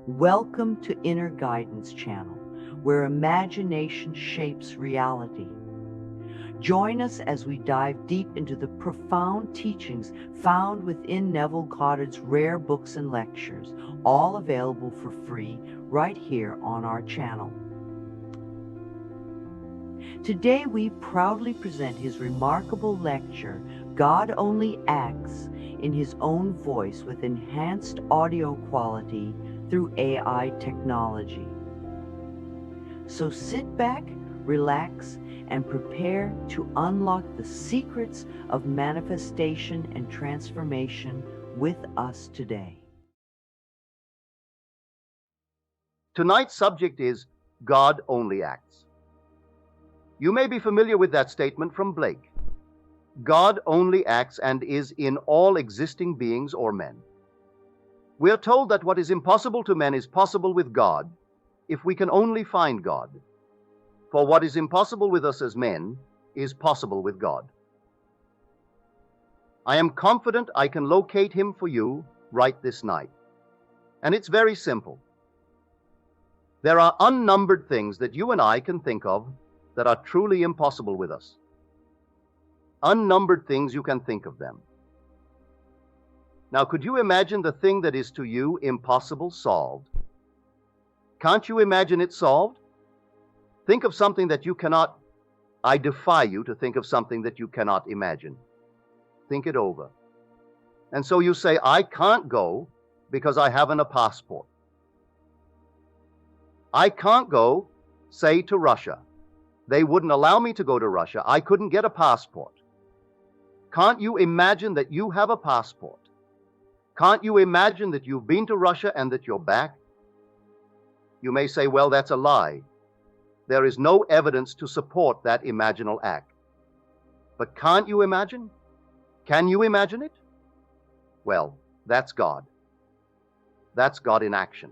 Welcome to Inner Guidance Channel, where imagination shapes reality. Join us as we dive deep into the profound teachings found within Neville Goddard's rare books and lectures, all available for free right here on our channel. Today we proudly present his remarkable lecture, God Only Acts, in his own voice with enhanced audio quality through AI technology. So sit back, relax, and prepare to unlock the secrets of manifestation and transformation with us today. Tonight's subject is God Only Acts. You may be familiar with that statement from Blake. God only acts and is in all existing beings or men. We are told that what is impossible to men is possible with God if we can only find God. For what is impossible with us as men is possible with God. I am confident I can locate him for you right this night. And it's very simple. There are unnumbered things that you and I can think of that are truly impossible with us. Unnumbered things, you can think of them. Now, could you imagine the thing that is to you impossible solved? Can't you imagine it solved? Think of something that you cannot. I defy you to think of something that you cannot imagine. Think it over. And so you say, I can't go because I haven't a passport. I can't go, say, to Russia. They wouldn't allow me to go to Russia. I couldn't get a passport. Can't you imagine that you have a passport? Can't you imagine that you've been to Russia and that you're back? You may say, well, that's a lie. There is no evidence to support that imaginal act. But can't you imagine? Can you imagine it? Well, that's God. That's God in action.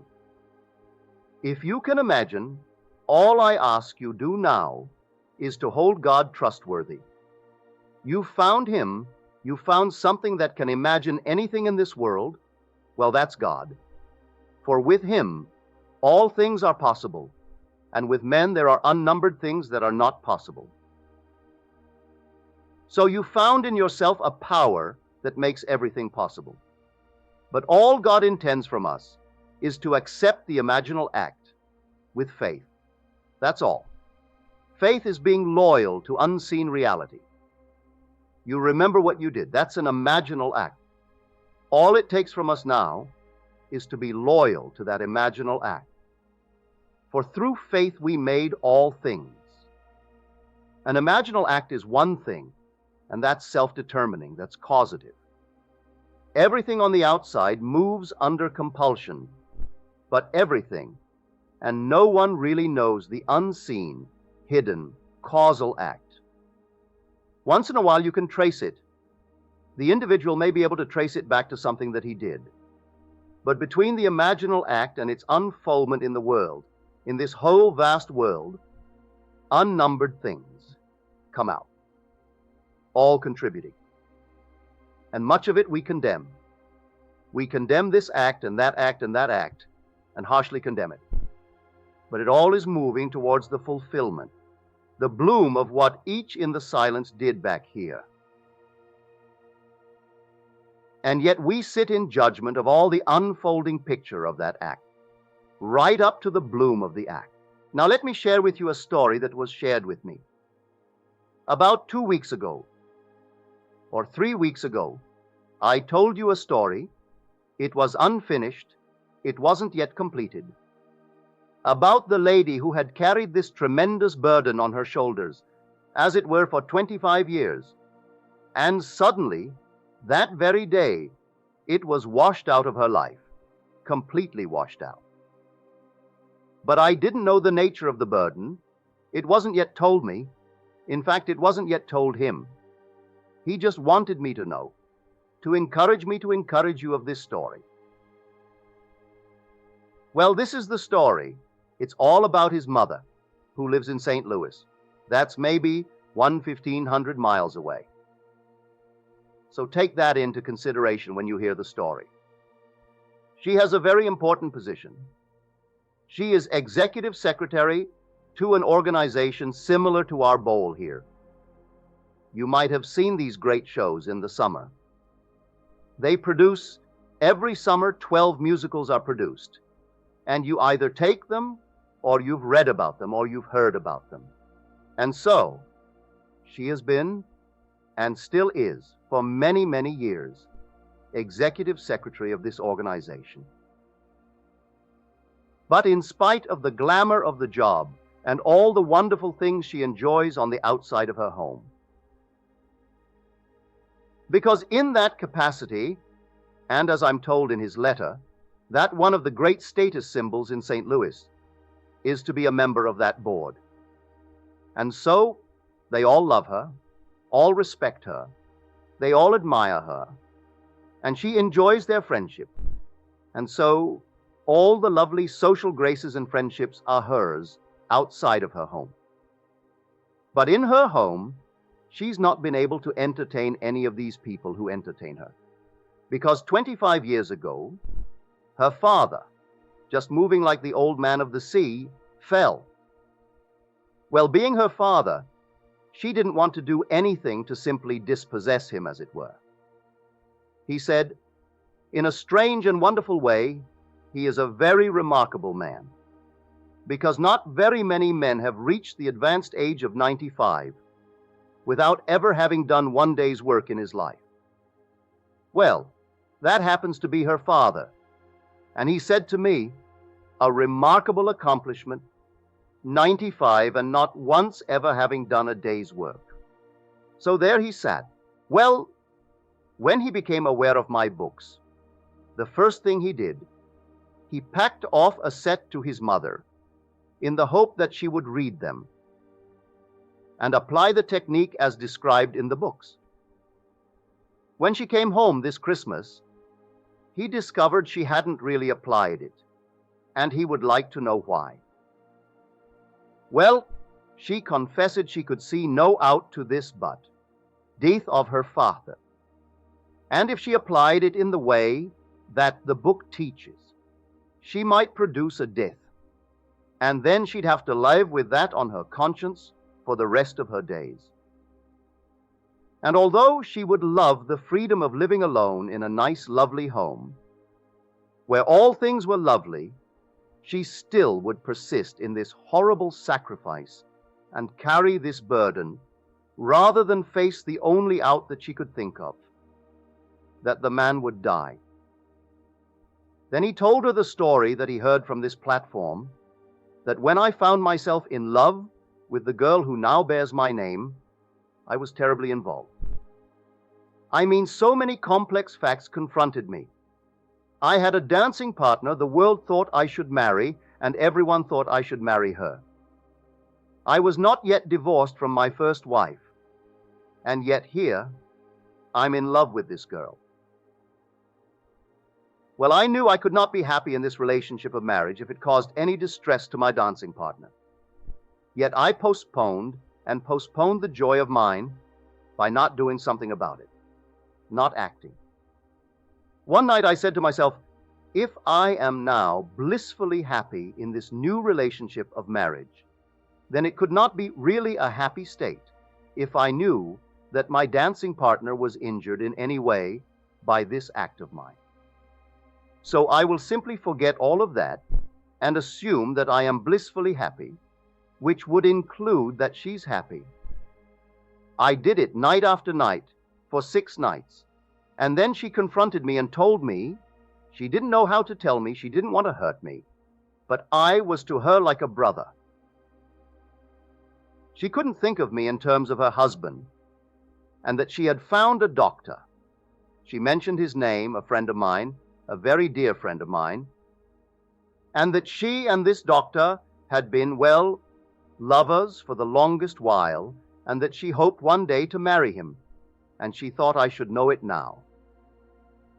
If you can imagine, all I ask you do now is to hold God trustworthy. You found him. You found something that can imagine anything in this world. Well, that's God. For with him, all things are possible, and with men there are unnumbered things that are not possible. So you found in yourself a power that makes everything possible. But all God intends from us is to accept the imaginal act with faith. That's all. Faith is being loyal to unseen reality. You remember what you did. That's an imaginal act. All it takes from us now is to be loyal to that imaginal act. For through faith we made all things. An imaginal act is one thing, and that's self-determining, that's causative. Everything on the outside moves under compulsion, but everything, and no one really knows the unseen, hidden, causal act. Once in a while you can trace it. The individual may be able to trace it back to something that he did. But between the imaginal act and its unfoldment in the world, in this whole vast world, unnumbered things come out, all contributing. And much of it we condemn. We condemn this act and that act and that act, and harshly condemn it. But it all is moving towards the fulfillment, the bloom of what each in the silence did back here. And yet we sit in judgment of all the unfolding picture of that act, right up to the bloom of the act. Now let me share with you a story that was shared with me. About 2 weeks ago, or 3 weeks ago, I told you a story. It was unfinished. It wasn't yet completed. About the lady who had carried this tremendous burden on her shoulders, as it were for 25 years. And suddenly, that very day, it was washed out of her life, completely washed out. But I didn't know the nature of the burden. It wasn't yet told me. In fact, it wasn't yet told him. He just wanted me to know, to encourage me to encourage you of this story. Well, this is the story. It's all about his mother, who lives in St. Louis. That's maybe 1,500 miles away. So take that into consideration when you hear the story. She has a very important position. She is executive secretary to an organization similar to our bowl here. You might have seen these great shows in the summer. They produce, every summer, 12 musicals are produced. And you either take them, or you've read about them, or you've heard about them. And so, she has been, and still is, for many, many years, executive secretary of this organization. But in spite of the glamour of the job and all the wonderful things she enjoys on the outside of her home, because in that capacity, and as I'm told in his letter, that one of the great status symbols in St. Louis is to be a member of that board. And so they all love her, all respect her, they all admire her, and she enjoys their friendship. And so all the lovely social graces and friendships are hers outside of her home. But in her home, she's not been able to entertain any of these people who entertain her. Because 25 years ago, her father, just moving like the old man of the sea, fell. Well, being her father, she didn't want to do anything to simply dispossess him, as it were. He said, in a strange and wonderful way, he is a very remarkable man, because not very many men have reached the advanced age of 95 without ever having done one day's work in his life. Well, that happens to be her father, and he said to me, a remarkable accomplishment, 95 and not once ever having done a day's work. So there he sat. Well, when he became aware of my books, the first thing he did, he packed off a set to his mother in the hope that she would read them and apply the technique as described in the books. When she came home this Christmas, he discovered she hadn't really applied it, and he would like to know why. Well, she confessed she could see no out to this but death of her father, and if she applied it in the way that the book teaches, she might produce a death, and then she'd have to live with that on her conscience for the rest of her days. And although she would love the freedom of living alone in a nice, lovely home, where all things were lovely, she still would persist in this horrible sacrifice and carry this burden rather than face the only out that she could think of, that the man would die. Then he told her the story that he heard from this platform, that when I found myself in love with the girl who now bears my name, I was terribly involved. I mean, so many complex facts confronted me. I had a dancing partner the world thought I should marry, and everyone thought I should marry her. I was not yet divorced from my first wife, and yet here, I'm in love with this girl. Well, I knew I could not be happy in this relationship of marriage if it caused any distress to my dancing partner. Yet I postponed and postponed the joy of mine by not doing something about it, not acting. One night I said to myself, if I am now blissfully happy in this new relationship of marriage, then it could not be really a happy state if I knew that my dancing partner was injured in any way by this act of mine. So I will simply forget all of that and assume that I am blissfully happy, which would include that she's happy. I did it night after night for 6 nights. And then she confronted me and told me she didn't know how to tell me, she didn't want to hurt me, but I was to her like a brother. She couldn't think of me in terms of her husband, and that she had found a doctor. She mentioned his name, a friend of mine, a very dear friend of mine, and that she and this doctor had been, well, lovers for the longest while, and that she hoped one day to marry him, and she thought I should know it now.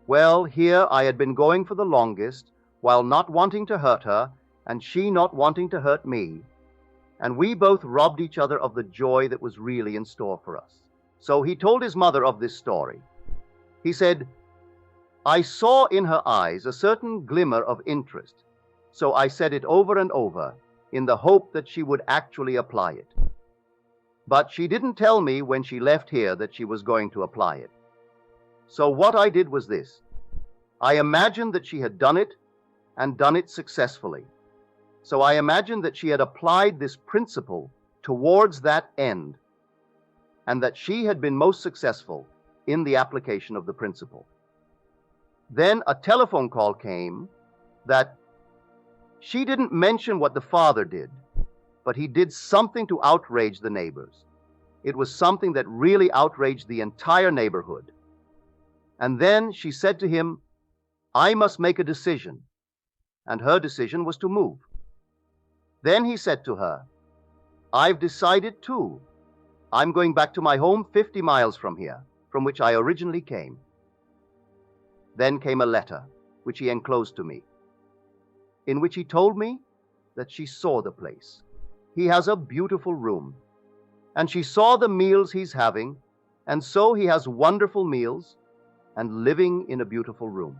Well, here I had been going for the longest, while not wanting to hurt her, and she not wanting to hurt me, and we both robbed each other of the joy that was really in store for us. So he told his mother of this story. He said, I saw in her eyes a certain glimmer of interest, so I said it over and over in the hope that she would actually apply it. But she didn't tell me when she left here that she was going to apply it. So what I did was this. I imagined that she had done it and done it successfully. So I imagined that she had applied this principle towards that end, and that she had been most successful in the application of the principle. Then a telephone call came that she didn't mention what the father did, but he did something to outrage the neighbors. It was something that really outraged the entire neighborhood. And then she said to him, I must make a decision. And her decision was to move. Then he said to her, I've decided too. I'm going back to my home 50 miles from here, from which I originally came. Then came a letter, which he enclosed to me, in which he told me that she saw the place. He has a beautiful room, and she saw the meals he's having, and so he has wonderful meals and living in a beautiful room.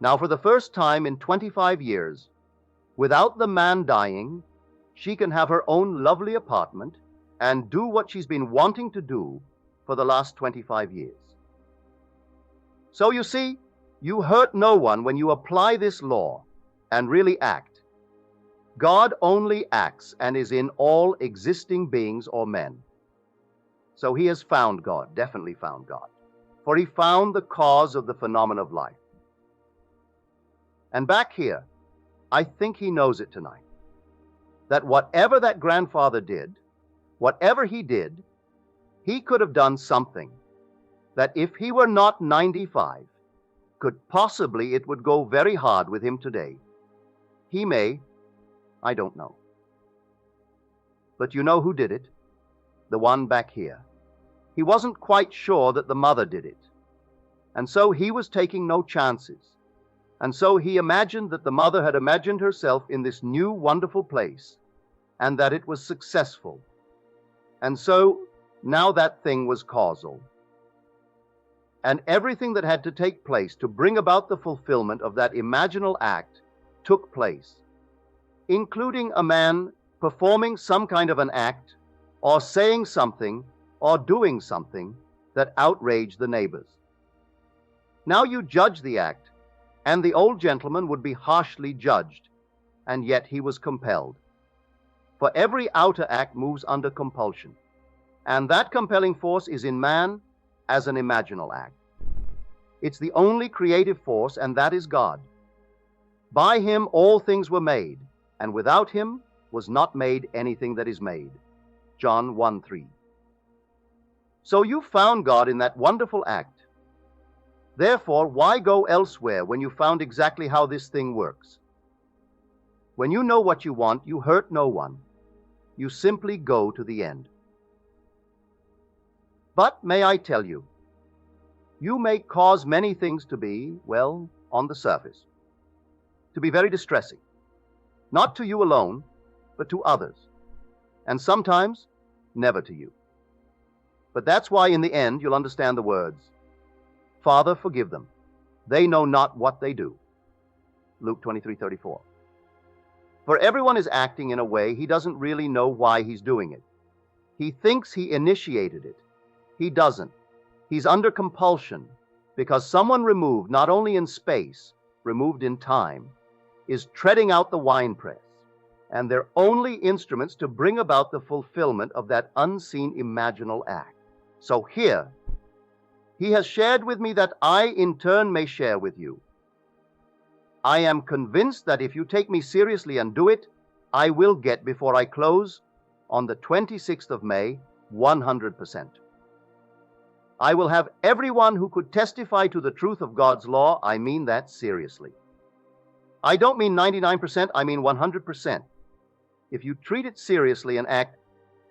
Now, for the first time in 25 years, without the man dying, she can have her own lovely apartment and do what she's been wanting to do for the last 25 years. So you see, you hurt no one when you apply this law and really act. God only acts and is in all existing beings or men. So he has found God, definitely found God, for he found the cause of the phenomenon of life. And back here, I think he knows it tonight, that whatever that grandfather did, whatever he did, he could have done something that if he were not 95, could possibly it would go very hard with him today. He may, I don't know. But you know who did it? The one back here. He wasn't quite sure that the mother did it. And so he was taking no chances. And so he imagined that the mother had imagined herself in this new wonderful place, and that it was successful. And so now that thing was causal. And everything that had to take place to bring about the fulfillment of that imaginal act took place, including a man performing some kind of an act, or saying something, or doing something that outraged the neighbors. Now you judge the act, and the old gentleman would be harshly judged, and yet he was compelled. For every outer act moves under compulsion, and that compelling force is in man as an imaginal act. It's the only creative force, and that is God. By him all things were made, and without him was not made anything that is made. John 1:3. So you found God in that wonderful act. Therefore, why go elsewhere when you found exactly how this thing works? When you know what you want, you hurt no one. You simply go to the end. But may I tell you, you may cause many things to be, well, on the surface, to be very distressing, not to you alone, but to others, and sometimes never to you. But that's why in the end you'll understand the words, Father, forgive them. They know not what they do. Luke 23:34. For everyone is acting in a way he doesn't really know why he's doing it. He thinks he initiated it. He doesn't. He's under compulsion because someone removed not only in space, removed in time, is treading out the winepress, and they're only instruments to bring about the fulfillment of that unseen imaginal act. So here, he has shared with me that I in turn may share with you. I am convinced that if you take me seriously and do it, I will get, before I close, on the 26th of May, 100%. I will have everyone who could testify to the truth of God's law. I mean that seriously. I don't mean 99%, I mean 100%. If you treat it seriously and act,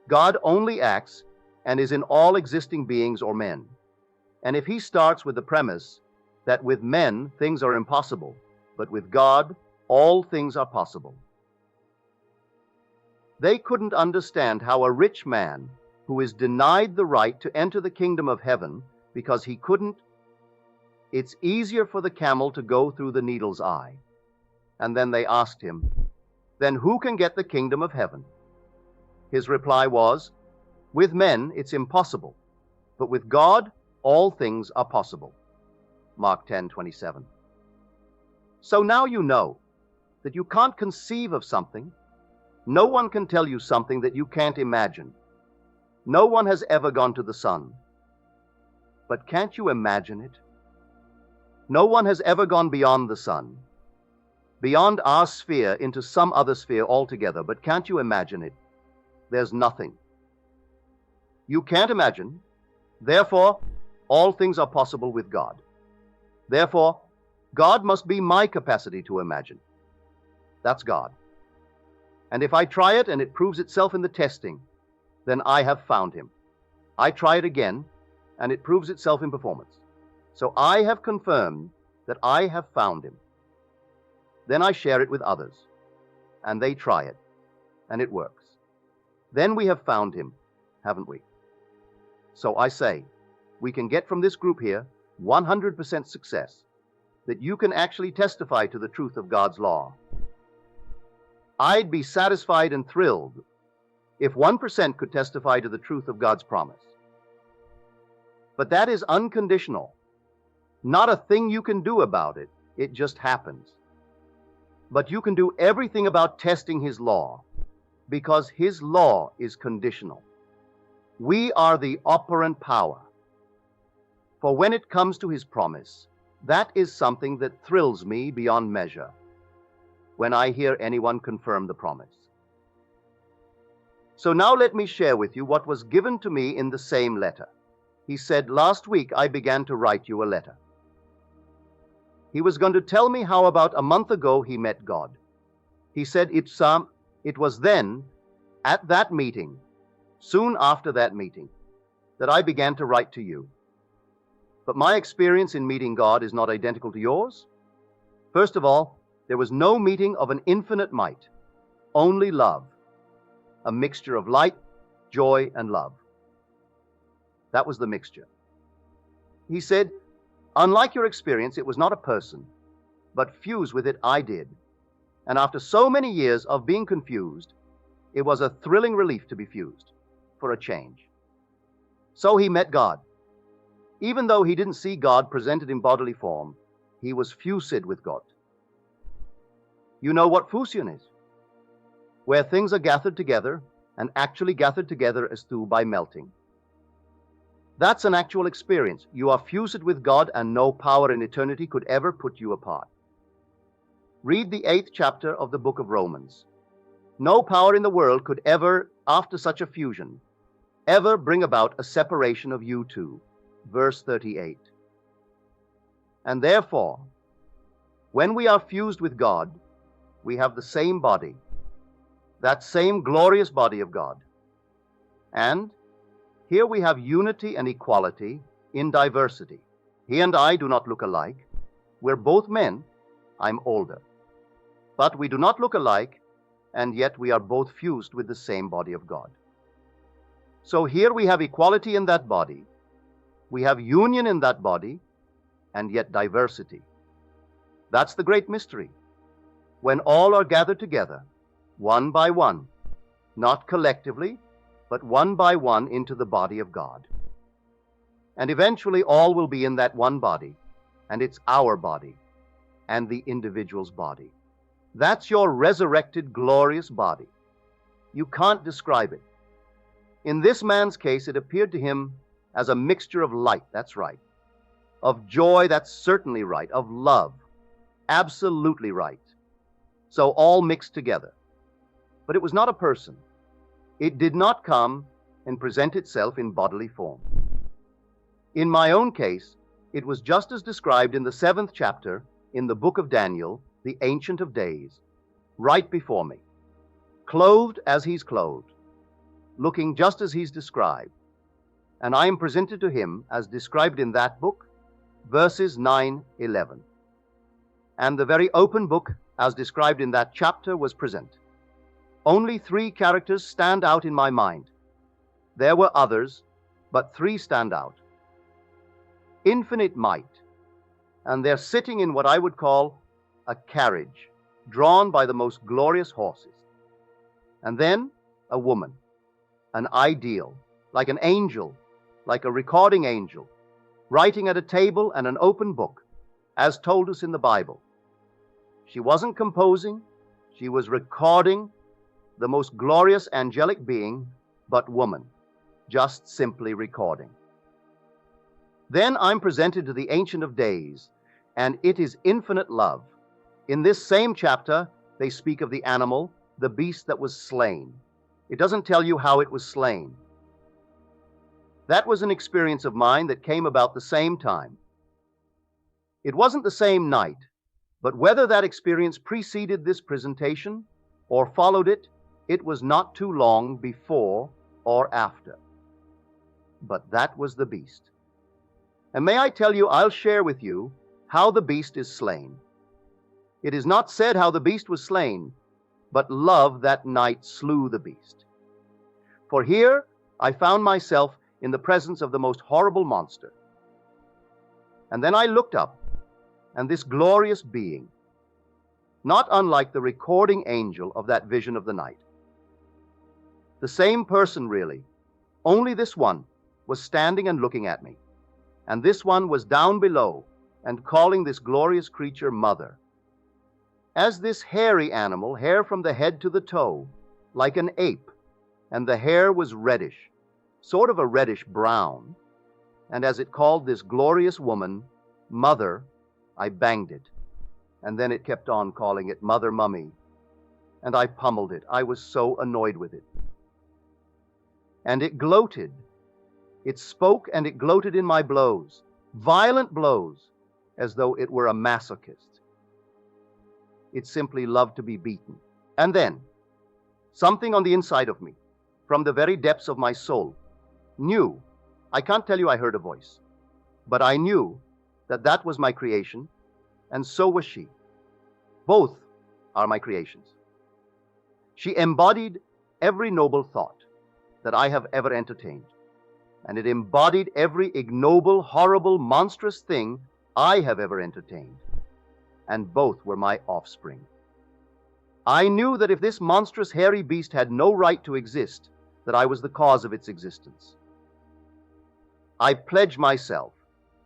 God only acts and is in all existing beings or men. And if he starts with the premise that with men things are impossible, but with God all things are possible. They couldn't understand how a rich man who is denied the right to enter the kingdom of heaven because he couldn't, it's easier for the camel to go through the needle's eye. And then they asked him, "Then who can get the kingdom of heaven?" His reply was, "With men it's impossible, but with God all things are possible." Mark 10:27. So now you know that you can't conceive of something. No one can tell you something that you can't imagine. No one has ever gone to the sun. But can't you imagine it? No one has ever gone beyond the sun, beyond our sphere into some other sphere altogether. But can't you imagine it? There's nothing. You can't imagine. Therefore, all things are possible with God. Therefore, God must be my capacity to imagine. That's God. And if I try it and it proves itself in the testing, then I have found him. I try it again and it proves itself in performance. So I have confirmed that I have found him. Then I share it with others, and they try it, and it works. Then we have found him, haven't we? So I say, we can get from this group here 100% success, that you can actually testify to the truth of God's law. I'd be satisfied and thrilled if 1% could testify to the truth of God's promise. But that is unconditional. Not a thing you can do about it. It just happens. But you can do everything about testing his law, because his law is conditional. We are the operant power. For when it comes to his promise, that is something that thrills me beyond measure, when I hear anyone confirm the promise. So now let me share with you what was given to me in the same letter. He said, "Last week I began to write you a letter." He was going to tell me how about a month ago he met God. He said it was then, at that meeting, soon after that meeting, that I began to write to you. But my experience in meeting God is not identical to yours. First of all, there was no meeting of an infinite might, only love, a mixture of light, joy, and love. That was the mixture. He said, unlike your experience, it was not a person, but fused with it I did. And after so many years of being confused, it was a thrilling relief to be fused, for a change. So he met God. Even though he didn't see God presented in bodily form, he was fused with God. You know what fusion is? Where things are gathered together, and actually gathered together as through by melting. That's an actual experience. You are fused with God, and no power in eternity could ever put you apart. Read the 8th chapter of the book of Romans. No power in the world could ever, after such a fusion, ever bring about a separation of you two. Verse 38. And therefore, when we are fused with God, we have the same body, that same glorious body of God. And here we have unity and equality in diversity. He and I do not look alike. We're both men. I'm older. But we do not look alike, and yet we are both fused with the same body of God. So here we have equality in that body. We have union in that body, and yet diversity. That's the great mystery. When all are gathered together, one by one, not collectively, but one by one into the body of God. And eventually all will be in that one body, and it's our body, and the individual's body. That's your resurrected, glorious body. You can't describe it. In this man's case, it appeared to him as a mixture of light, that's right, of joy, that's certainly right, of love, absolutely right. So all mixed together. But it was not a person. It did not come and present itself in bodily form. In my own case, it was just as described in the 7th chapter in the book of Daniel, the Ancient of Days, right before me, clothed as he's clothed, looking just as he's described. And I am presented to him as described in that book, verses 9-11. And the very open book as described in that chapter was present. Only 3 characters stand out in my mind. There were others, but 3 stand out. Infinite might, and they're sitting in what I would call a carriage, drawn by the most glorious horses. And then a woman, an ideal, like an angel, like a recording angel, writing at a table and an open book, as told us in the Bible. She wasn't composing, she was recording the most glorious angelic being, but woman, just simply recording. Then I'm presented to the Ancient of Days, and it is infinite love. In this same chapter, they speak of the animal, the beast that was slain. It doesn't tell you how it was slain. That was an experience of mine that came about the same time. It wasn't the same night, but whether that experience preceded this presentation or followed it, it was not too long before or after. But that was the beast. And may I tell you, I'll share with you how the beast is slain. It is not said how the beast was slain, but love that night slew the beast. For here I found myself in the presence of the most horrible monster. And then I looked up, and this glorious being, not unlike the recording angel of that vision of the night, the same person really, only this one was standing and looking at me, and this one was down below and calling this glorious creature mother. As this hairy animal, hair from the head to the toe, like an ape, and the hair was reddish, sort of a reddish brown, and as it called this glorious woman mother, I banged it, and then it kept on calling it Mother Mummy, and I pummeled it. I was so annoyed with it. And it gloated. It spoke and it gloated in my blows, violent blows, as though it were a masochist. It simply loved to be beaten. And then, something on the inside of me, from the very depths of my soul, knew, I can't tell you I heard a voice, but I knew that that was my creation, and so was she. Both are my creations. She embodied every noble thought that I have ever entertained, and it embodied every ignoble, horrible, monstrous thing I have ever entertained, and both were my offspring. I knew that if this monstrous hairy beast had no right to exist, that I was the cause of its existence. I pledged myself.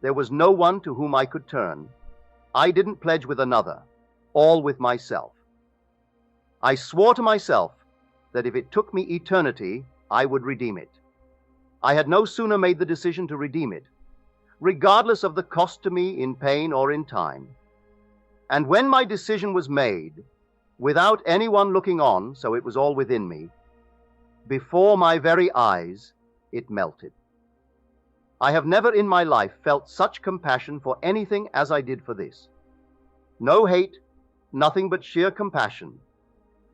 There was no one to whom I could turn. I didn't pledge with another, all with myself. I swore to myself that if it took me eternity, I would redeem it. I had no sooner made the decision to redeem it, regardless of the cost to me in pain or in time. And when my decision was made, without anyone looking on, so it was all within me, before my very eyes, it melted. I have never in my life felt such compassion for anything as I did for this. No hate, nothing but sheer compassion,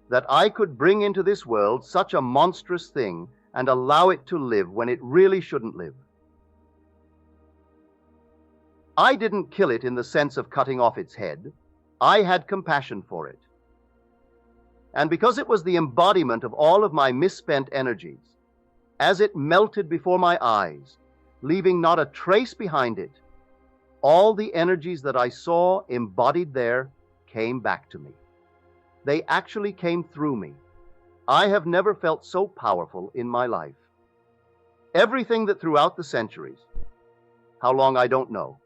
that I could bring into this world such a monstrous thing and allow it to live when it really shouldn't live. I didn't kill it in the sense of cutting off its head. I had compassion for it. And because it was the embodiment of all of my misspent energies, as it melted before my eyes, leaving not a trace behind it, all the energies that I saw embodied there came back to me. They actually came through me. I have never felt so powerful in my life. Everything that throughout the centuries, how long I don't know,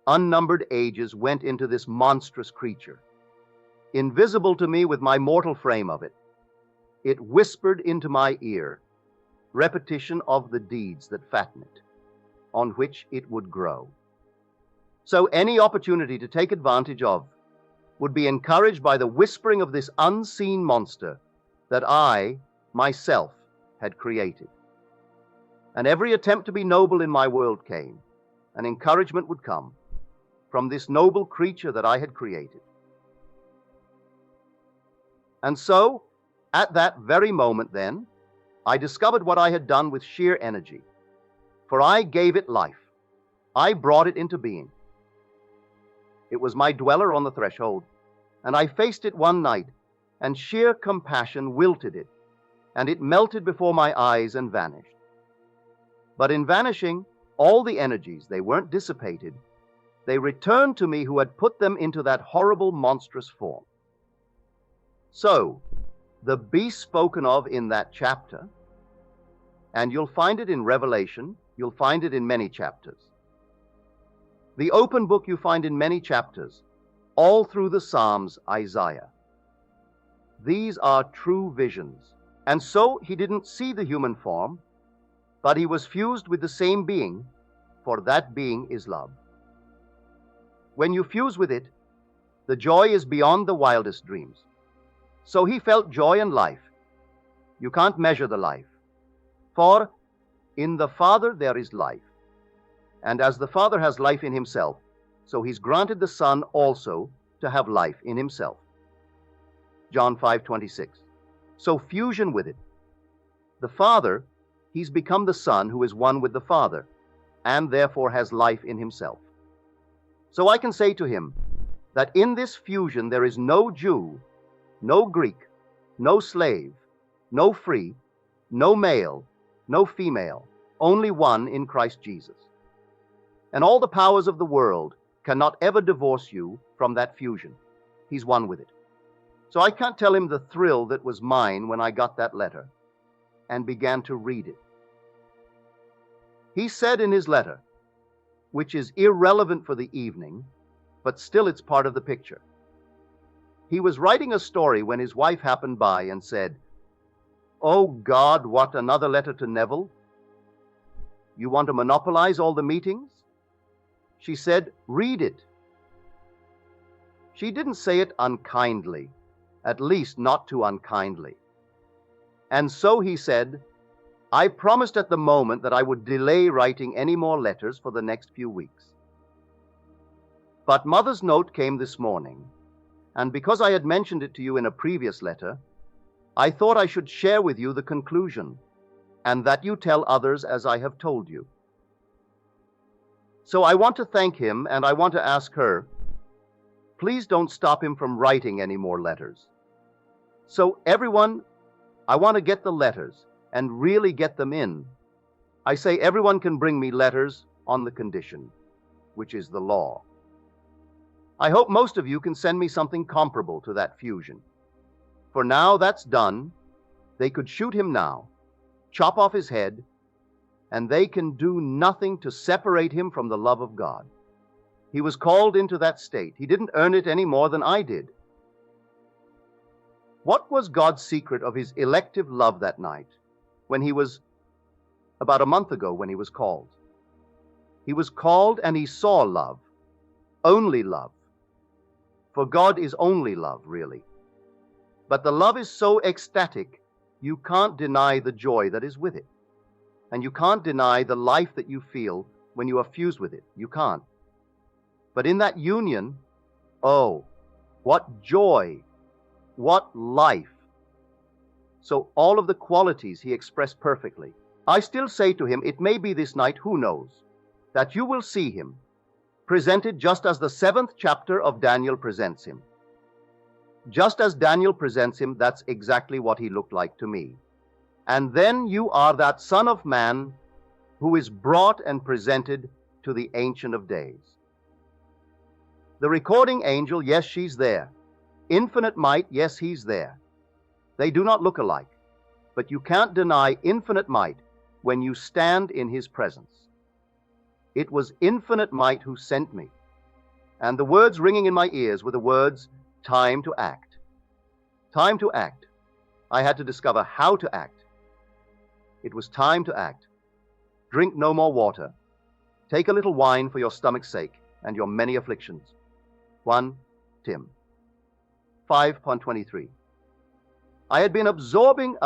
unnumbered ages went into this monstrous creature, invisible to me with my mortal frame of it. It whispered into my ear repetition of the deeds that fatten it, on which it would grow. So any opportunity to take advantage of would be encouraged by the whispering of this unseen monster that I, myself, had created. And every attempt to be noble in my world came, and encouragement would come from this noble creature that I had created. And so, at that very moment then, I discovered what I had done with sheer energy. For I gave it life. I brought it into being. It was my dweller on the threshold, and I faced it one night, and sheer compassion wilted it, and it melted before my eyes and vanished. But in vanishing, all the energies, they weren't dissipated. They returned to me who had put them into that horrible, monstrous form. So, the beast spoken of in that chapter, and you'll find it in Revelation, you'll find it in many chapters. The open book you find in many chapters, all through the Psalms, Isaiah. These are true visions. And so he didn't see the human form, but he was fused with the same being, for that being is love. When you fuse with it, the joy is beyond the wildest dreams. So he felt joy and life. You can't measure the life. For in the Father there is life. And as the Father has life in himself, so he's granted the Son also to have life in himself. John 5:26. So fusion with it. The Father, he's become the Son who is one with the Father, and therefore has life in himself. So I can say to him that in this fusion there is no Jew, no Greek, no slave, no free, no male, no female, only one in Christ Jesus. And all the powers of the world cannot ever divorce you from that fusion. He's one with it. So I can't tell him the thrill that was mine when I got that letter and began to read it. He said in his letter, which is irrelevant for the evening, but still it's part of the picture. He was writing a story when his wife happened by and said, "Oh God, what, another letter to Neville? You want to monopolize all the meetings?" She said, "Read it." She didn't say it unkindly, at least not too unkindly. And so he said, "I promised at the moment that I would delay writing any more letters for the next few weeks. But Mother's note came this morning, and because I had mentioned it to you in a previous letter, I thought I should share with you the conclusion, and that you tell others as I have told you. So I want to thank him, and I want to ask her, please don't stop him from writing any more letters. So everyone, I want to get the letters and really get them in. I say everyone can bring me letters on the condition, which is the law. I hope most of you can send me something comparable to that fusion. For now that's done, they could shoot him now, chop off his head, and they can do nothing to separate him from the love of God. He was called into that state. He didn't earn it any more than I did. What was God's secret of his elective love that night when he was, about a month ago, when he was called? He was called and he saw love, only love. For God is only love, really. But the love is so ecstatic, you can't deny the joy that is with it. And you can't deny the life that you feel when you are fused with it. You can't. But in that union, oh, what joy, what life. So all of the qualities he expressed perfectly. I still say to him, it may be this night, who knows, that you will see him presented just as the 7th chapter of Daniel presents him. Just as Daniel presents him, that's exactly what he looked like to me. And then you are that Son of Man who is brought and presented to the Ancient of Days. The recording angel, yes, she's there. Infinite might, yes, he's there. They do not look alike, but you can't deny infinite might when you stand in his presence. It was infinite might who sent me, and the words ringing in my ears were the words, time to act. Time to act. I had to discover how to act. It was time to act. Drink no more water. Take a little wine for your stomach's sake and your many afflictions. 1 Tim 5:23. I had been absorbing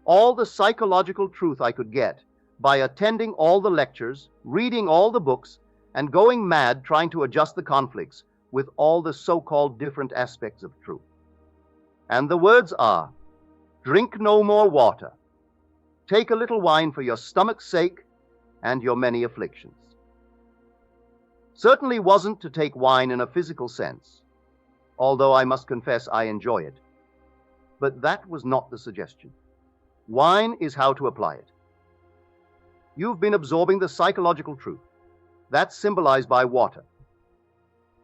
all the psychological truth I could get by attending all the lectures, reading all the books, and going mad trying to adjust the conflicts with all the so-called different aspects of truth. And the words are, drink no more water. Take a little wine for your stomach's sake and your many afflictions. Certainly wasn't to take wine in a physical sense, although I must confess I enjoy it. But that was not the suggestion. Wine is how to apply it. You've been absorbing the psychological truth. That's symbolized by water.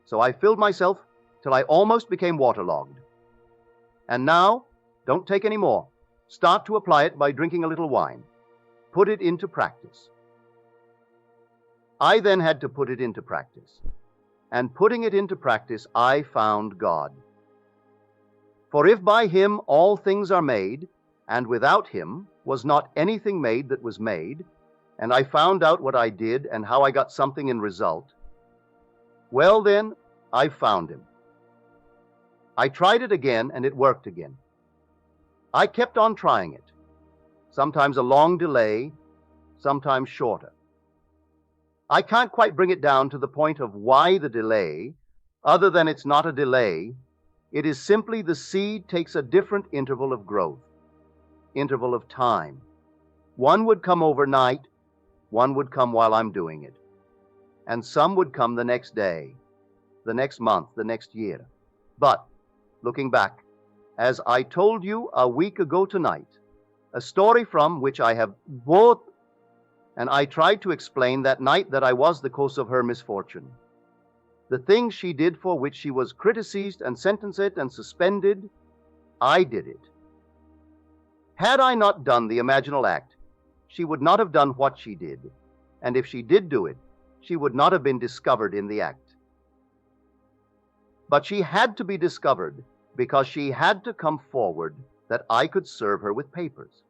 So I filled myself till I almost became waterlogged, And now, don't take any more. Start to apply it by drinking a little wine. Put it into practice. I then had to put it into practice. And putting it into practice, I found God. For if by him all things are made, and without him was not anything made that was made, and I found out what I did and how I got something in result, well then, I found him. I tried it again, and it worked again. I kept on trying it, sometimes a long delay, sometimes shorter. I can't quite bring it down to the point of why the delay, other than it's not a delay. It is simply the seed takes a different interval of growth, interval of time. One would come overnight, one would come while I'm doing it, and some would come the next day, the next month, the next year. But, looking back, as I told you a week ago tonight, a story from which I have both, and I tried to explain that night that I was the cause of her misfortune. The things she did for which she was criticized and sentenced and suspended, I did it. Had I not done the imaginal act, she would not have done what she did, and if she did do it, she would not have been discovered in the act. But she had to be discovered because she had to come forward that I could serve her with papers.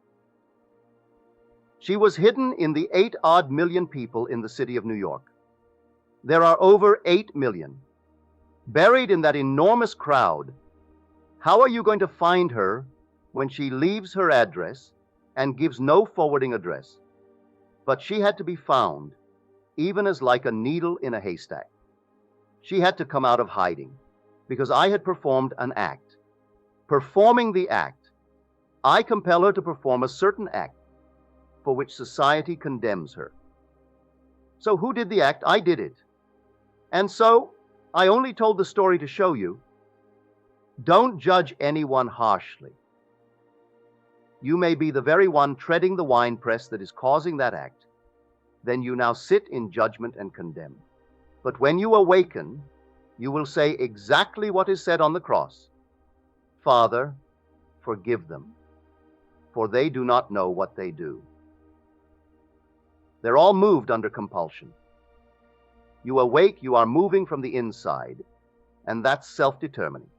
She was hidden in the 8-odd million people in the city of New York. There are over 8 million. Buried in that enormous crowd, how are you going to find her when she leaves her address and gives no forwarding address? But she had to be found, even as like a needle in a haystack. She had to come out of hiding, because I had performed an act. Performing the act, I compel her to perform a certain act for which society condemns her. So who did the act? I did it. And so, I only told the story to show you, don't judge anyone harshly. You may be the very one treading the winepress that is causing that act. Then you now sit in judgment and condemn. But when you awaken, you will say exactly what is said on the cross. Father, forgive them, for they do not know what they do. They're all moved under compulsion. You awake, you are moving from the inside, and that's self-determining.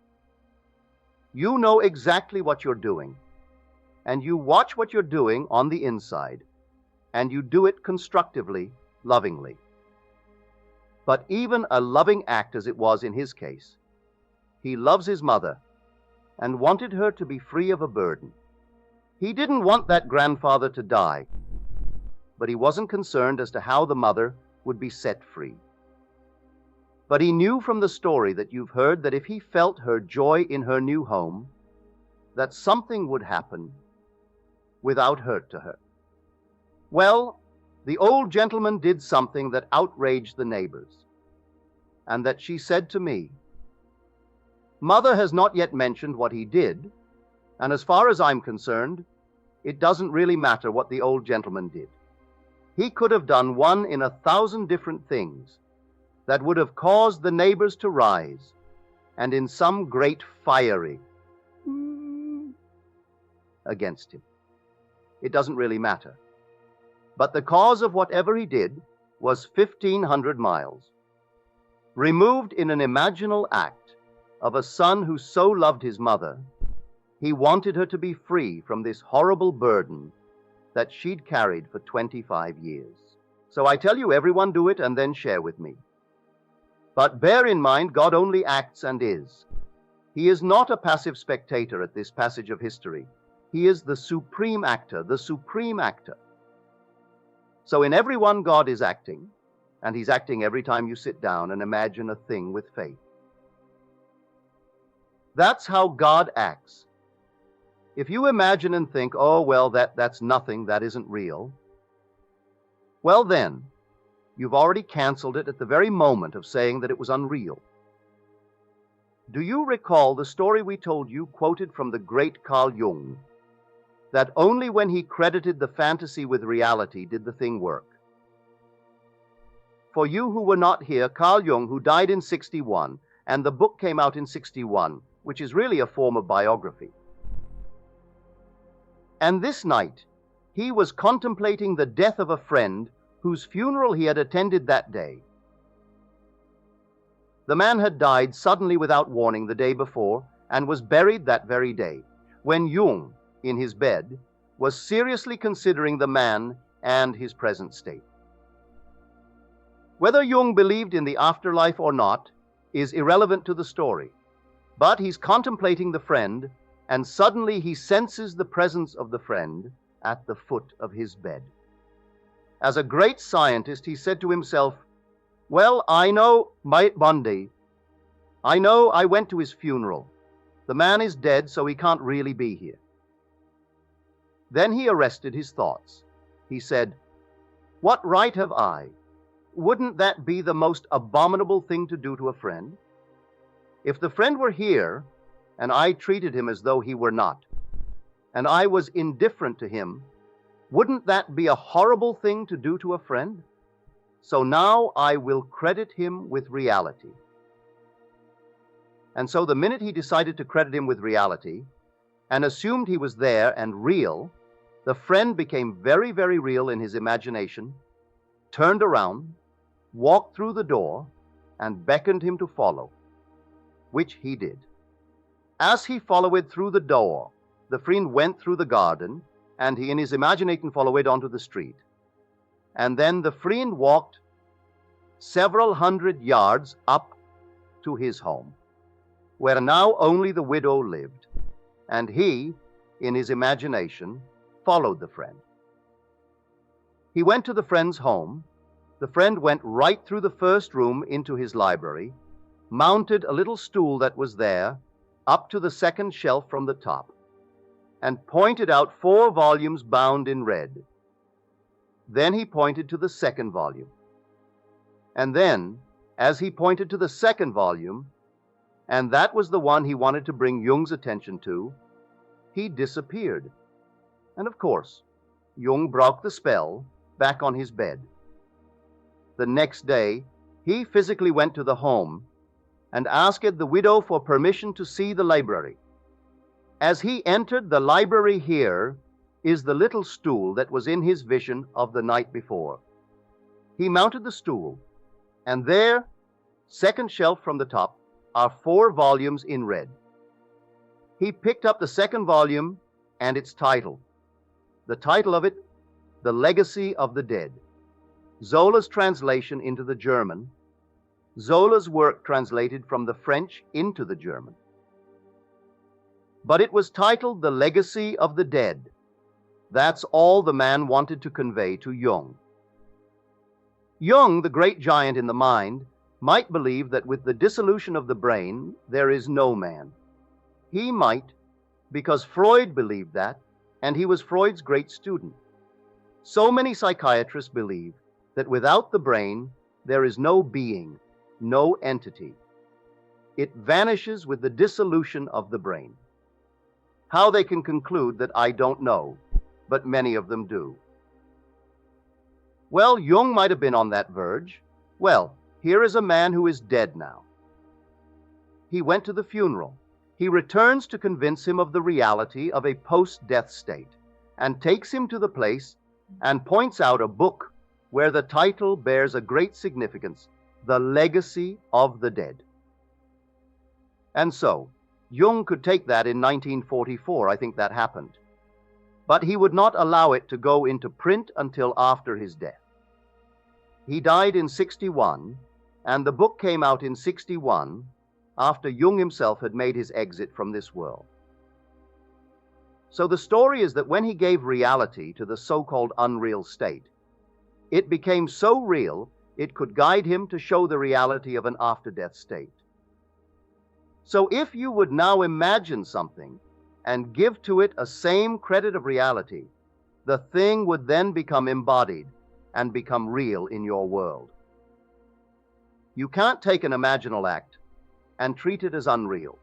You know exactly what you're doing, and you watch what you're doing on the inside, and you do it constructively, lovingly. But even a loving act as it was in his case, he loves his mother and wanted her to be free of a burden. He didn't want that grandfather to die, but he wasn't concerned as to how the mother would be set free. But he knew from the story that you've heard that if he felt her joy in her new home, that something would happen without hurt to her. Well, the old gentleman did something that outraged the neighbors, and that she said to me, Mother has not yet mentioned what he did, and as far as I'm concerned, it doesn't really matter what the old gentleman did. He could have done 1 in 1,000 different things that would have caused the neighbors to rise, and in some great fiery against him. It doesn't really matter. But the cause of whatever he did was 1,500 miles, removed in an imaginal act of a son who so loved his mother, he wanted her to be free from this horrible burden that she'd carried for 25 years. So I tell you, everyone do it and then share with me. But bear in mind, God only acts and is. He is not a passive spectator at this passage of history. He is the supreme actor, the supreme actor. So in everyone, God is acting, and he's acting every time you sit down and imagine a thing with faith. That's how God acts. If you imagine and think, oh, well, that's nothing, that isn't real, well then, you've already canceled it at the very moment of saying that it was unreal. Do you recall the story we told you, quoted from the great Carl Jung, that only when he credited the fantasy with reality did the thing work? For you who were not here, Carl Jung, who died in 61, and the book came out in 61, which is really a form of biography. And this night, he was contemplating the death of a friend whose funeral he had attended that day. The man had died suddenly without warning the day before and was buried that very day, when Jung, in his bed, was seriously considering the man and his present state. Whether Jung believed in the afterlife or not is irrelevant to the story, but he's contemplating the friend, and suddenly he senses the presence of the friend at the foot of his bed. As a great scientist, he said to himself, "Well, I know Monday. I know I went to his funeral. The man is dead, so he can't really be here." Then he arrested his thoughts. He said, "What right have I? Wouldn't that be the most abominable thing to do to a friend? If the friend were here, and I treated him as though he were not, and I was indifferent to him, wouldn't that be a horrible thing to do to a friend? So now I will credit him with reality." And so the minute he decided to credit him with reality, and assumed he was there and real, the friend became very, very real in his imagination, turned around, walked through the door, and beckoned him to follow, which he did. As he followed through the door, the friend went through the garden, and he in his imagination followed onto the street. And then the friend walked several hundred yards up to his home, where now only the widow lived, and he, in his imagination, followed the friend. He went to the friend's home. The friend went right through the first room into his library, mounted a little stool that was there, up to the second shelf from the top, and pointed out 4 volumes bound in red. Then he pointed to the second volume. And then, as he pointed to the second volume, and that was the one he wanted to bring Jung's attention to, he disappeared. And of course, Jung broke the spell back on his bed. The next day, he physically went to the home and asked the widow for permission to see the library. As he entered the library, here is the little stool that was in his vision of the night before. He mounted the stool, and there, second shelf from the top, are 4 volumes in red. He picked up the second volume and its title. The title of it, The Legacy of the Dead. Zola's translation into the German. Zola's work translated from the French into the German. But it was titled The Legacy of the Dead. That's all the man wanted to convey to Jung. Jung, the great giant in the mind, might believe that with the dissolution of the brain, there is no man. He might, because Freud believed that, and he was Freud's great student. So many psychiatrists believe that without the brain, there is no being, no entity. It vanishes with the dissolution of the brain. How they can conclude that, I don't know, but many of them do. Well, Jung might have been on that verge. Well, here is a man who is dead now. He went to the funeral. He returns to convince him of the reality of a post-death state, and takes him to the place and points out a book where the title bears a great significance, The Legacy of the Dead. And so, Jung could take that in 1944, I think that happened. But he would not allow it to go into print until after his death. He died in 61, and the book came out in 61, after Jung himself had made his exit from this world. So the story is that when he gave reality to the so-called unreal state, it became so real it could guide him to show the reality of an after-death state. So if you would now imagine something and give to it a same credit of reality, the thing would then become embodied and become real in your world. You can't take an imaginal act and treat it as unreal.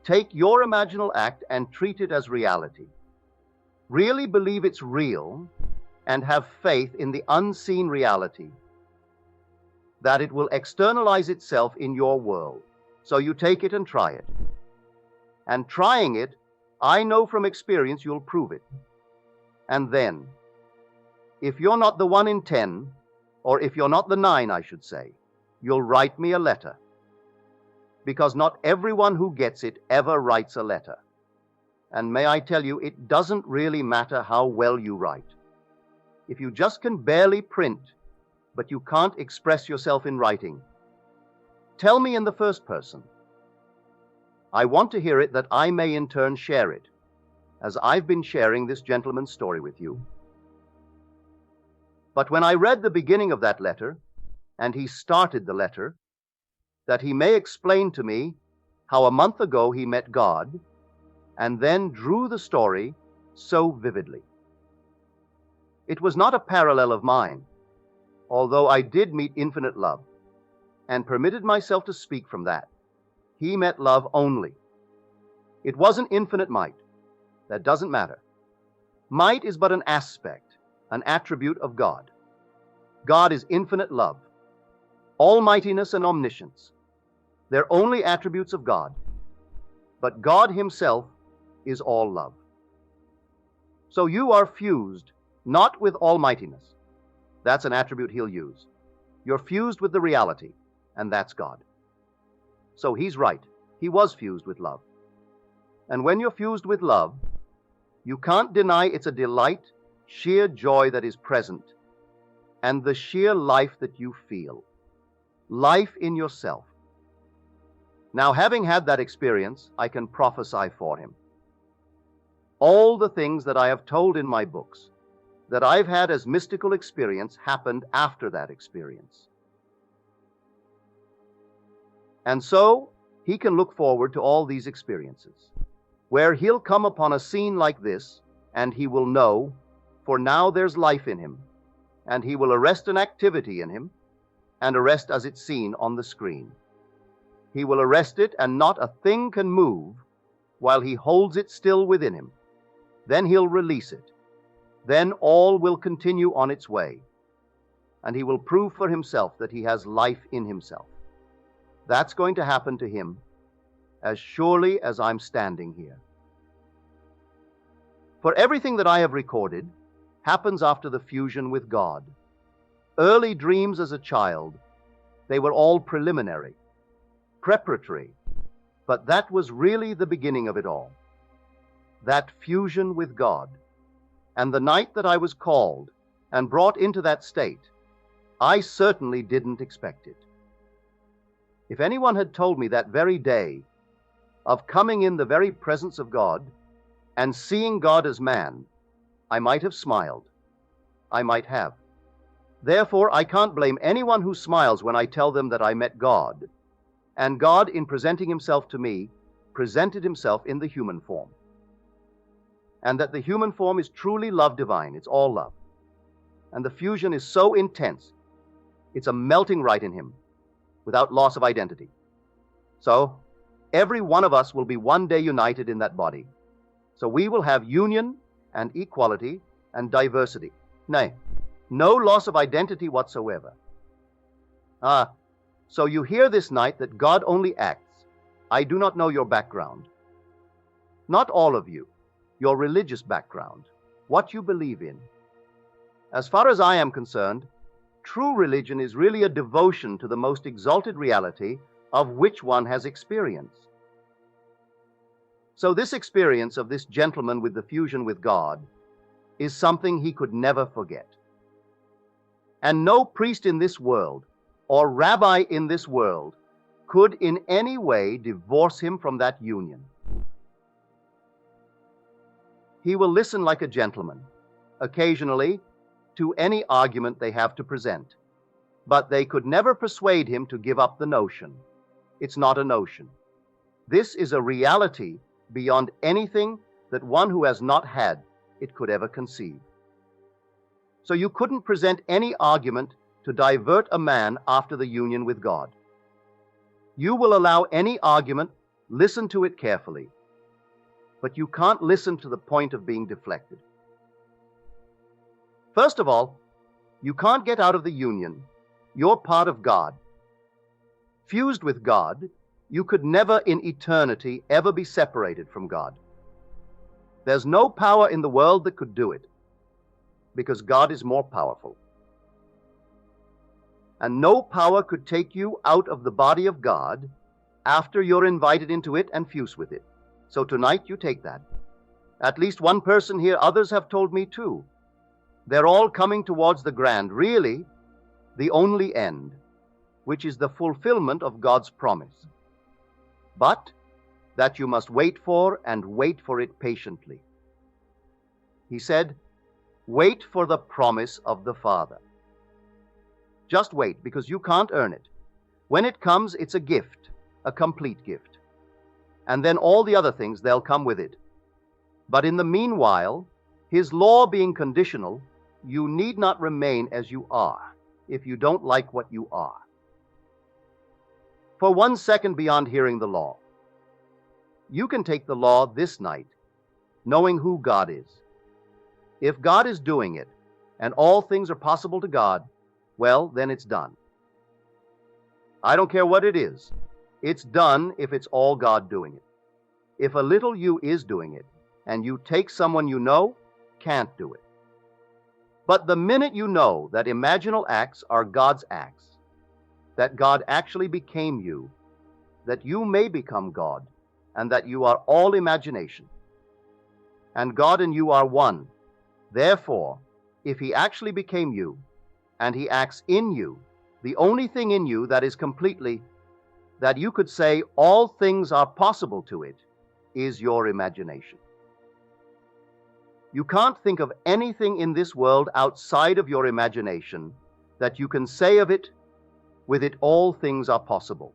Take your imaginal act and treat it as reality. Really believe it's real and have faith in the unseen reality, that it will externalize itself in your world. So you take it and try it. And trying it, I know from experience you'll prove it. And then, if you're not the 1 in 10, or if you're not the 9, I should say, you'll write me a letter. Because not everyone who gets it ever writes a letter. And may I tell you, it doesn't really matter how well you write. If you just can barely print, but you can't express yourself in writing, tell me in the first person. I want to hear it that I may in turn share it, as I've been sharing this gentleman's story with you. But when I read the beginning of that letter, and he started the letter, that he may explain to me how a month ago he met God, and then drew the story so vividly. It was not a parallel of mine, although I did meet infinite love, and permitted myself to speak from that. He met love only. It wasn't infinite might. That doesn't matter. Might is but an aspect, an attribute of God. God is infinite love. Almightiness and omniscience. They're only attributes of God. But God himself is all love. So you are fused not with almightiness. That's an attribute he'll use. You're fused with the reality, and that's God. So he's right. He was fused with love. And when you're fused with love, you can't deny it's a delight, sheer joy that is present, and the sheer life that you feel. Life in yourself. Now, having had that experience, I can prophesy for him. All the things that I have told in my books, that I've had as mystical experience, happened after that experience. And so, he can look forward to all these experiences, where he'll come upon a scene like this, and he will know, for now there's life in him, and he will arrest an activity in him, and arrest as it's seen on the screen. He will arrest it, and not a thing can move while he holds it still within him. Then he'll release it. Then all will continue on its way, and he will prove for himself that he has life in himself. That's going to happen to him as surely as I'm standing here. For everything that I have recorded happens after the fusion with God. Early dreams as a child, they were all preliminary, preparatory, but that was really the beginning of it all. That fusion with God. And the night that I was called and brought into that state, I certainly didn't expect it. If anyone had told me that very day of coming in the very presence of God and seeing God as man, I might have smiled. I might have. Therefore, I can't blame anyone who smiles when I tell them that I met God, and God, in presenting himself to me, presented himself in the human form. And that the human form is truly love divine. It's all love. And the fusion is so intense, it's a melting right in him, without loss of identity. So, every one of us will be one day united in that body. So we will have union and equality and diversity. Nay, no loss of identity whatsoever. So you hear this night that God only acts. I do not know your background. Not all of you. Your religious background, what you believe in. As far as I am concerned, true religion is really a devotion to the most exalted reality of which one has experience. So this experience of this gentleman with the fusion with God is something he could never forget. And no priest in this world or rabbi in this world could in any way divorce him from that union. He will listen like a gentleman, occasionally, to any argument they have to present. But they could never persuade him to give up the notion. It's not a notion. This is a reality beyond anything that one who has not had it could ever conceive. So you couldn't present any argument to divert a man after the union with God. You will allow any argument, listen to it carefully, but you can't listen to the point of being deflected. First of all, you can't get out of the union. You're part of God. Fused with God, You could never in eternity ever be separated from God. There's no power in the world that could do it, because God is more powerful. And no power could take you out of the body of God after you're invited into it and fuse with it. So tonight you take that. At least one person here, others have told me too. They're all coming towards the grand, really the only end, which is the fulfillment of God's promise. But that you must wait for, and wait for it patiently. He said, wait for the promise of the Father. Just wait, because you can't earn it. When it comes, it's a gift, a complete gift. And then all the other things, they'll come with it. But in the meanwhile, His law being conditional, you need not remain as you are if you don't like what you are. For 1 second beyond hearing the law, you can take the law this night, knowing who God is. If God is doing it, and all things are possible to God, well, then it's done. I don't care what it is. It's done if it's all God doing it. If a little you is doing it, and you take someone you know, can't do it. But the minute you know that imaginal acts are God's acts, that God actually became you, that you may become God, and that you are all imagination, and God and you are one. Therefore, if He actually became you, and He acts in you, the only thing in you that is completely, that you could say all things are possible to it, is your imagination. You can't think of anything in this world outside of your imagination that you can say of it, with it all things are possible,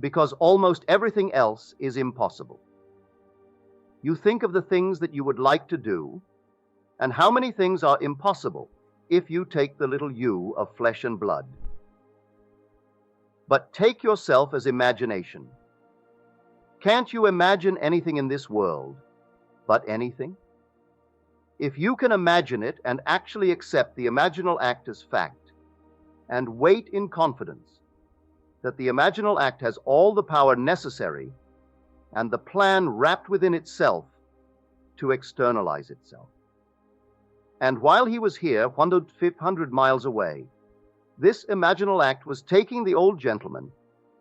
because almost everything else is impossible. You think of the things that you would like to do, and how many things are impossible if you take the little you of flesh and blood. But take yourself as imagination. Can't you imagine anything in this world but anything? If you can imagine it and actually accept the imaginal act as fact, and wait in confidence that the imaginal act has all the power necessary and the plan wrapped within itself to externalize itself. And while he was here, 100 miles away, this imaginal act was taking the old gentleman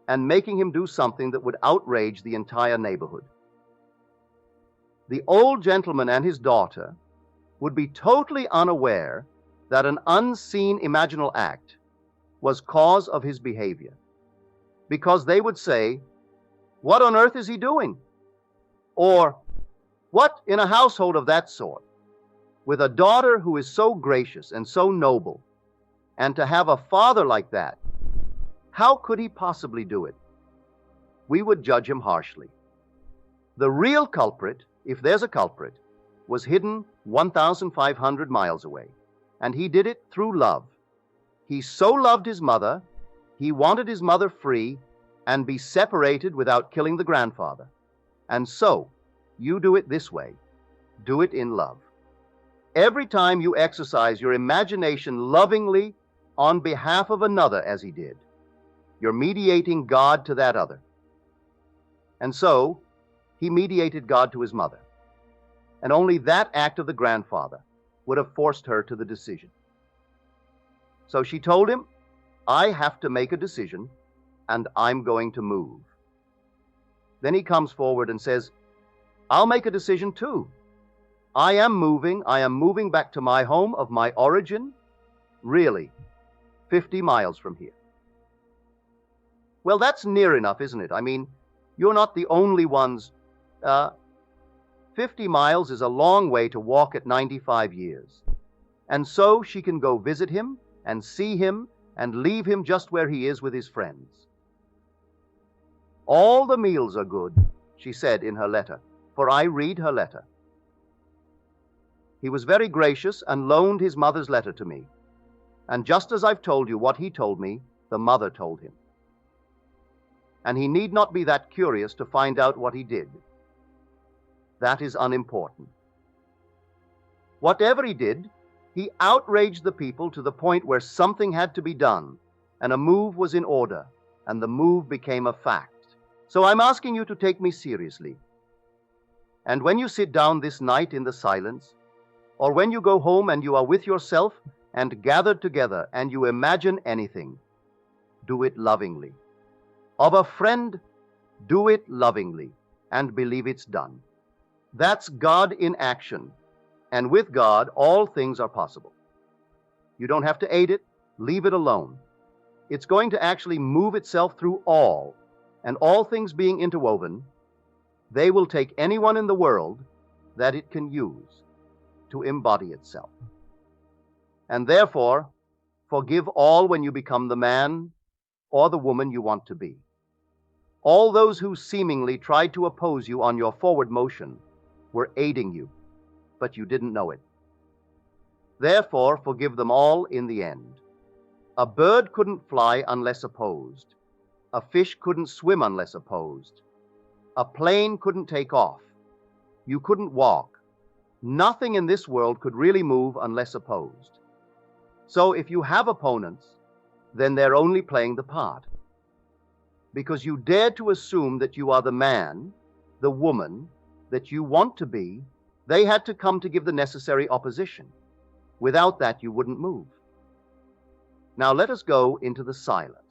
and making him do something that would outrage the entire neighborhood. The old gentleman and his daughter would be totally unaware that an unseen imaginal act was cause of his behavior, because they would say, "What on earth is he doing?" Or, "What in a household of that sort, with a daughter who is so gracious and so noble, and to have a father like that, how could he possibly do it?" We would judge him harshly. The real culprit, if there's a culprit, was hidden 1,500 miles away, and he did it through love. He so loved his mother, he wanted his mother free and be separated without killing the grandfather. And so, you do it this way. Do it in love. Every time you exercise your imagination lovingly on behalf of another as he did, you're mediating God to that other. And so, he mediated God to his mother. And only that act of the grandfather would have forced her to the decision. So she told him, "I have to make a decision, and I'm going to move." Then he comes forward and says, "I'll make a decision too. I am moving back to my home of my origin, really, 50 miles from here." Well, that's near enough, isn't it? I mean, you're not the only ones. 50 miles is a long way to walk at 95 years. And so she can go visit him and see him and leave him just where he is with his friends. "All the meals are good," she said in her letter, for I read her letter. He was very gracious and loaned his mother's letter to me. And just as I've told you what he told me, the mother told him. And he need not be that curious to find out what he did. That is unimportant. Whatever he did, he outraged the people to the point where something had to be done, and a move was in order, and the move became a fact. So I'm asking you to take me seriously. And when you sit down this night in the silence, or when you go home and you are with yourself and gathered together and you imagine anything, do it lovingly. Of a friend, do it lovingly and believe it's done. That's God in action. And with God, all things are possible. You don't have to aid it, leave it alone. It's going to actually move itself through all, and all things being interwoven, they will take anyone in the world that it can use to embody itself. And therefore, forgive all when you become the man or the woman you want to be. All those who seemingly tried to oppose you on your forward motion were aiding you, but you didn't know it. Therefore, forgive them all in the end. A bird couldn't fly unless opposed. A fish couldn't swim unless opposed. A plane couldn't take off. You couldn't walk. Nothing in this world could really move unless opposed. So if you have opponents, then they're only playing the part. Because you dared to assume that you are the man, the woman, that you want to be, they had to come to give the necessary opposition. Without that, you wouldn't move. Now let us go into the silence.